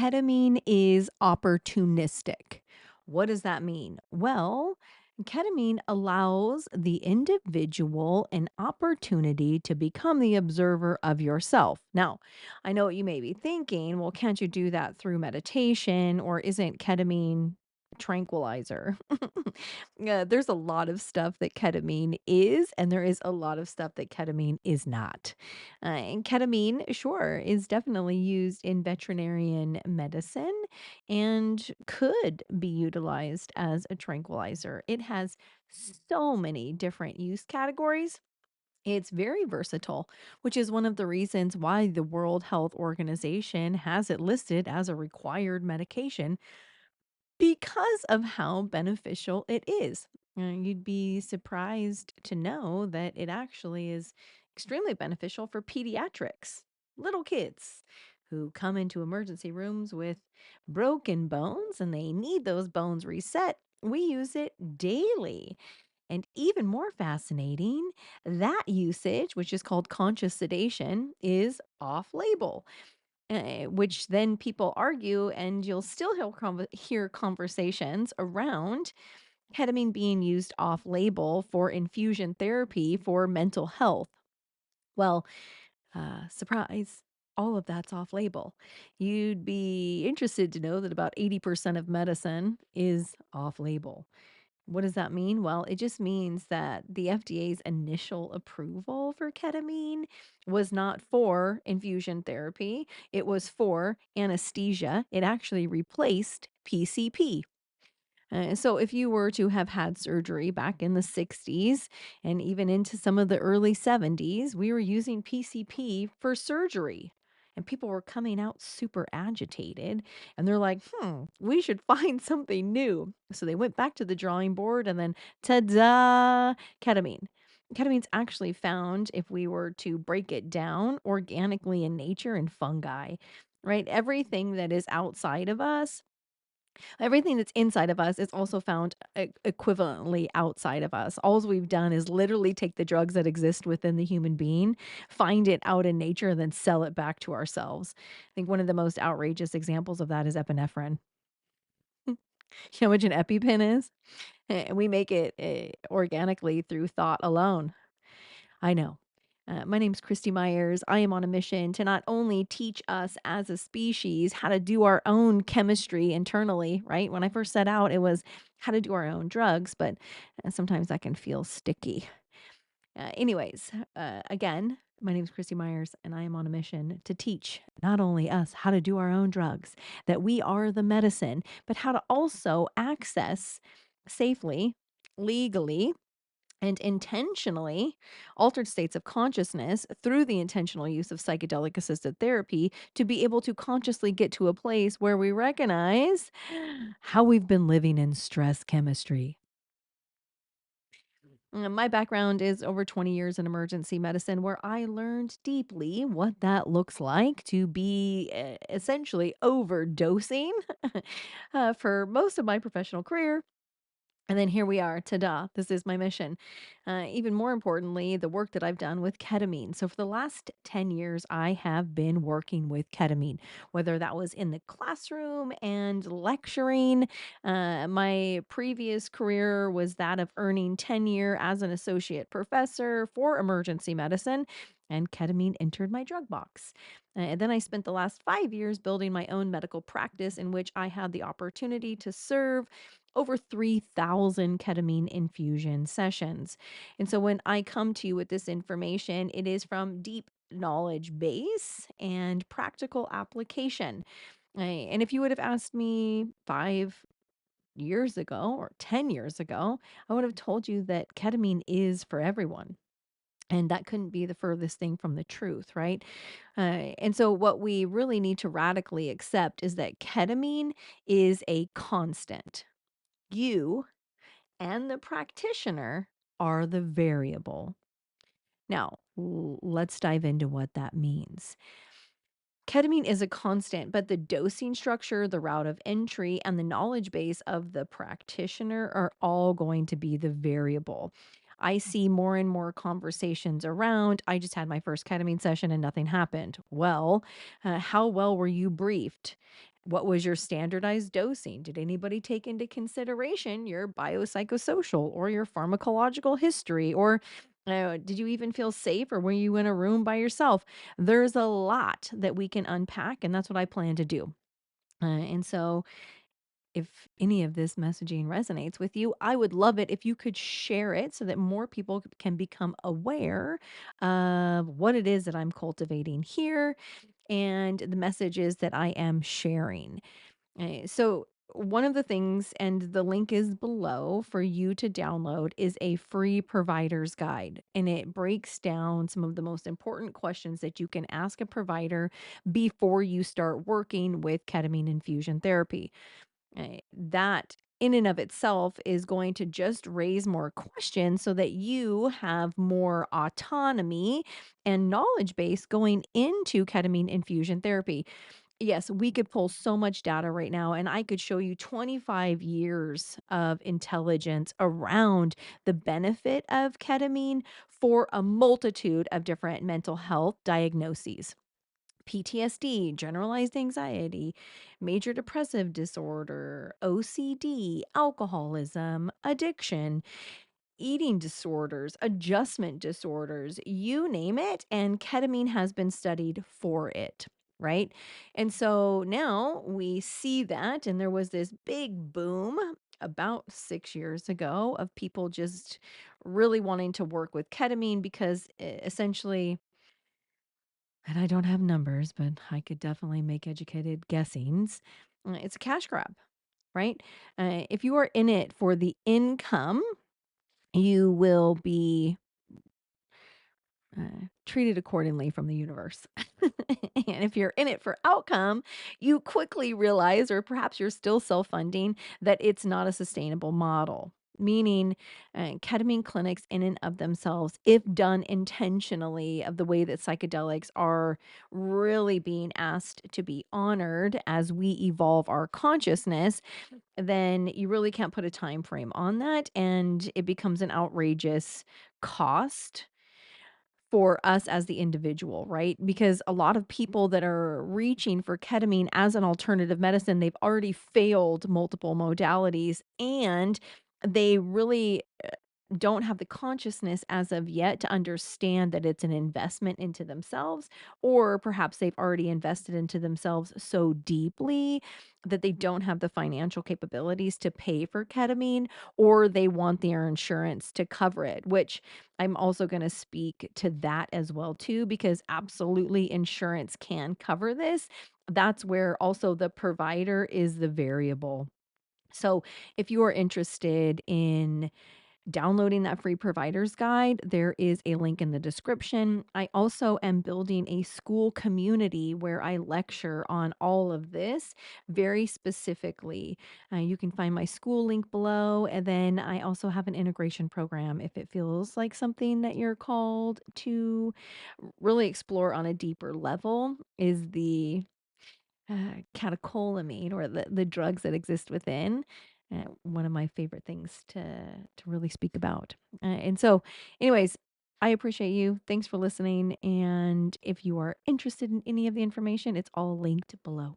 ketamine is opportunistic. What does that mean? Well, ketamine allows the individual an opportunity to become the observer of yourself. Now, I know what you may be thinking. Well, can't you do that through meditation, or isn't ketamine a tranquilizer? Yeah, there's a lot of stuff that ketamine is, and there is a lot of stuff that ketamine is not. And ketamine, sure, is definitely used in veterinarian medicine and could be utilized as a tranquilizer. It has so many different use categories. It's very versatile, which is one of the reasons why the World Health Organization has it listed as a required medication because of how beneficial it is. You'd be surprised to know that it actually is extremely beneficial for pediatrics, little kids who come into emergency rooms with broken bones and they need those bones reset. We use it daily. And even more fascinating, that usage, which is called conscious sedation, is off label, which then people argue, and you'll still hear conversations around ketamine being used off label for infusion therapy for mental health. Well, surprise, all of that's off label. You'd be interested to know that about 80% of medicine is off label. What does that mean? Well, it just means that the FDA's initial approval for ketamine was not for infusion therapy, it was for anesthesia. It actually replaced PCP. So, if you were to have had surgery back in the 60s and even into some of the early 70s, we were using PCP for surgery. And people were coming out super agitated. And they're like, we should find something new. So they went back to the drawing board and then, ta da, ketamine. Ketamine's actually found, if we were to break it down, organically in nature and fungi, right? Everything that is outside of us, everything that's inside of us is also found equivalently outside of us. All we've done is literally take the drugs that exist within the human being, find it out in nature, and then sell it back to ourselves. I think one of the most outrageous examples of that is epinephrine. You know what an EpiPen is? We make it organically through thought alone. I know. My name's Christy Myers. I am on a mission to not only teach us as a species how to do our own chemistry internally, right? When I first set out, it was how to do our own drugs, but sometimes that can feel sticky. Again, my name is Christy Myers, and I am on a mission to teach not only us how to do our own drugs, that we are the medicine, but how to also access safely, legally, and intentionally altered states of consciousness through the intentional use of psychedelic assisted therapy to be able to consciously get to a place where we recognize how we've been living in stress chemistry. My background is over 20 years in emergency medicine, where I learned deeply what that looks like to be essentially overdosing for most of my professional career. And then here we are, ta-da, this is my mission. Even more importantly, the work that I've done with ketamine. So, for the last 10 years, I have been working with ketamine, whether that was in the classroom and lecturing. My previous career was that of earning tenure as an associate professor for emergency medicine, and ketamine entered my drug box. And then I spent the last 5 years building my own medical practice in which I had the opportunity to serve over 3,000 ketamine infusion sessions. And so when I come to you with this information, it is from deep knowledge base and practical application. And if you would have asked me 5 years ago or 10 years ago, I would have told you that ketamine is for everyone. And that couldn't be the furthest thing from the truth, right? And so, what we really need to radically accept is that ketamine is a constant. You and the practitioner are the variable. Now, let's dive into what that means. Ketamine is a constant, but the dosing structure, the route of entry, and the knowledge base of the practitioner are all going to be the variable. I see more and more conversations around. I just had my first ketamine session and nothing happened. Well, how well were you briefed? What was your standardized dosing? Did anybody take into consideration your biopsychosocial or your pharmacological history? Or did you even feel safe or were you in a room by yourself? There's a lot that we can unpack, and that's what I plan to do. And so, if any of this messaging resonates with you, I would love it if you could share it so that more people can become aware of what it is that I'm cultivating here and the messages that I am sharing. So, one of the things, and the link is below for you to download, is a free provider's guide. And it breaks down some of the most important questions that you can ask a provider before you start working with ketamine infusion therapy. That in and of itself is going to just raise more questions so that you have more autonomy and knowledge base going into ketamine infusion therapy. Yes, we could pull so much data right now, and I could show you 25 years of intelligence around the benefit of ketamine for a multitude of different mental health diagnoses. PTSD, generalized anxiety, major depressive disorder, OCD, alcoholism, addiction, eating disorders, adjustment disorders, you name it, and ketamine has been studied for it. Right. And so now we see that, and there was this big boom about 6 years ago of people just really wanting to work with ketamine because essentially, and I don't have numbers, but I could definitely make educated guessings. It's a cash grab, right? If you are in it for the income, you will be treated accordingly from the universe. And if you're in it for outcome, you quickly realize, or perhaps you're still self funding, that it's not a sustainable model. Meaning, ketamine clinics, in and of themselves, if done intentionally, of the way that psychedelics are really being asked to be honored as we evolve our consciousness, then you really can't put a time frame on that. And it becomes an outrageous cost for us as the individual, right? Because a lot of people that are reaching for ketamine as an alternative medicine, they've already failed multiple modalities, and they really don't have the consciousness as of yet to understand that it's an investment into themselves, or perhaps they've already invested into themselves so deeply that they don't have the financial capabilities to pay for ketamine, or they want their insurance to cover it, which I'm also going to speak to that as well too, because absolutely insurance can cover this. That's where also the provider is the variable. So, if you are interested in downloading that free provider's guide, there is a link in the description. I also am building a school community where I lecture on all of this very specifically. You can find my school link below. And then I also have an integration program if it feels like something that you're called to really explore on a deeper level, is the catecholamine, or the drugs that exist within. One of my favorite things to really speak about. And so, anyways, I appreciate you. Thanks for listening. And if you are interested in any of the information, it's all linked below.